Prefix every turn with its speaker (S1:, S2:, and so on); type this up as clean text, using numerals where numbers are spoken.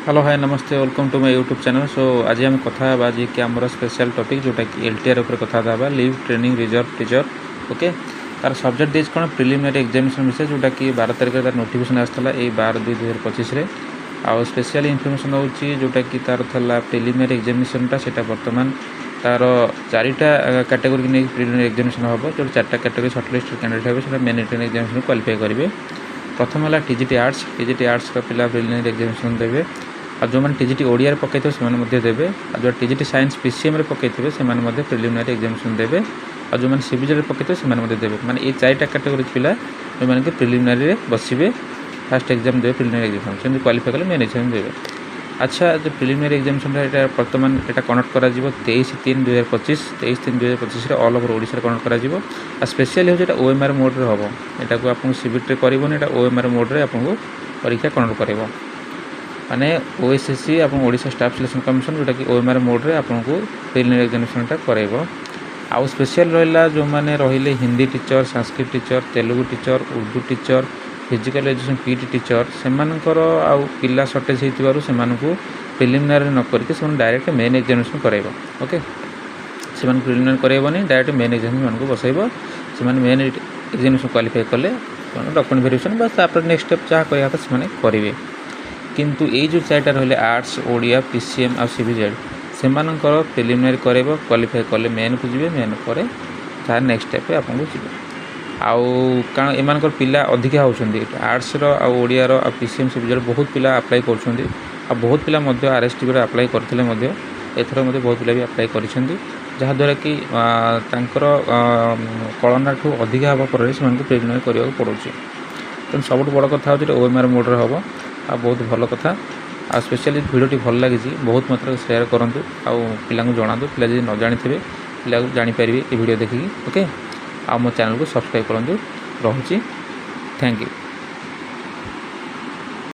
S1: Hello hi नमस्ते welcome to my YouTube channel. So आज आम कथा आज कि आम स्पेशल टॉपिक जोटा कि एलटीआर ऊपर कथा हाँ leave training reserve teacher. Okay तार सब्जेक्ट देश कौन प्रिलिमिनरी एग्जामिनेशन विषय जोटा कि 12 तारिख तार नोटिफिकेशन आसाला ये 12/2/2025 आउ स्पेशल इनफर्मेशन होची जोटा कि तार थला प्रिलिमिनरी एग्जामिनेशनटा सेटा वर्तमान तार चारिटा कैटेगरी नहीं प्रिलिमिनरी एग्जामिनेशन हम जो 4टा कैटेगरी सर्टलिस्ट कैंडिडेट हे मेन रिटन एग्जामिनेशन क्वालिफाई करेंगे। प्रथम है टीजीटी आर्ट्स पिला प्रिलिमिनरी एग्जामिनेशन देवे और जो मैंने टीजीटी ओडिया पकई थे देवे और जो टीजीटी साइंस पीसीएम पकई थे प्रिलिमिनरी एग्जामिनेशन देवे और जो मैंने सीबीजेड पकई थे देवे माने ये 4टा कैटेगरी पिला जो मैंने प्रिलिमिनरी बसवे फास्ट एग्जाम देवे प्रिलिमिनरी एग्जामिनेशन क्वालिफाई कले मेन एग्जाम देवे। अच्छा जो प्रिलिमिनरी एग्जामिनेशन बर्तमान यहाँ कनेक्ट कर 23/3/2025 23/3/2025 ऑल ओवर ओडिशा कनेक्ट कर स्पेशल हो ओएमआर मोड हम यहाँ को आपको सीबीटी कर ओएमआर मोड्रे आपको परीक्षा कनेक्ट कर माने ओएसएससी आप ओडिशा स्टाफ सिलेक्शन कमिशन जोटा कि ओएमआर मोड्रे आपको प्रिलिमिनरी एग्जामिनेशनटा कर आउ स्पेशल रहा जो मैंने रहिले Hindi teacher Sanskrit teacher Telugu teacher Urdu teacher physical education PT teacher से आउ पिला सर्टेज हो प्रिलिमिनरी न करके डायरेक्ट मेन एग्जामिनेशन कर ओके से प्रिलिमिनरी करनी डायरेक्ट मेन एग्जामिनेशन को बसैब से मेन एग्जामिनेशन क्वालिफाई कले डॉक्यूमेंट वेरिफिकेशन बस आप नेक्स्ट स्टेप जहाँ करा से करेंगे। किंतु ये जो 4टा रही आर्ट्स ओडिया पीसीएम आ सीबीजेड से प्रिलिमिनरी कर क्वालिफाई कले मेन को जी मेन पर तार नेक्स्ट स्टेप आपको जी आउ कारण एम पिला अधिका होती आर्ट्स ओडियार आ पीसीएम सीबीजेड बहुत पिला अप्लाई कर बहुत पिला आरएसटी अप्लाई करते एथर बहुत पिला भी अप्लाई कर जहाँद्वारा कि कलना ठू अधिका हाँ पर प्रिलिमिनरी करने पड़े तेणु सब बड़ कथा हो ओएमआर मोड्रे हम आ बहुत भल कथा आ स्पेशली भिडियोटी भल लगी बहुत मात्रा शेयर करूँ आउ पिला जनातु पिला जी न जानी पिला जापर ये वीडियो देखिए ओके आ मो चैनल को सब्सक्राइब करूँ रोचे थैंक यू।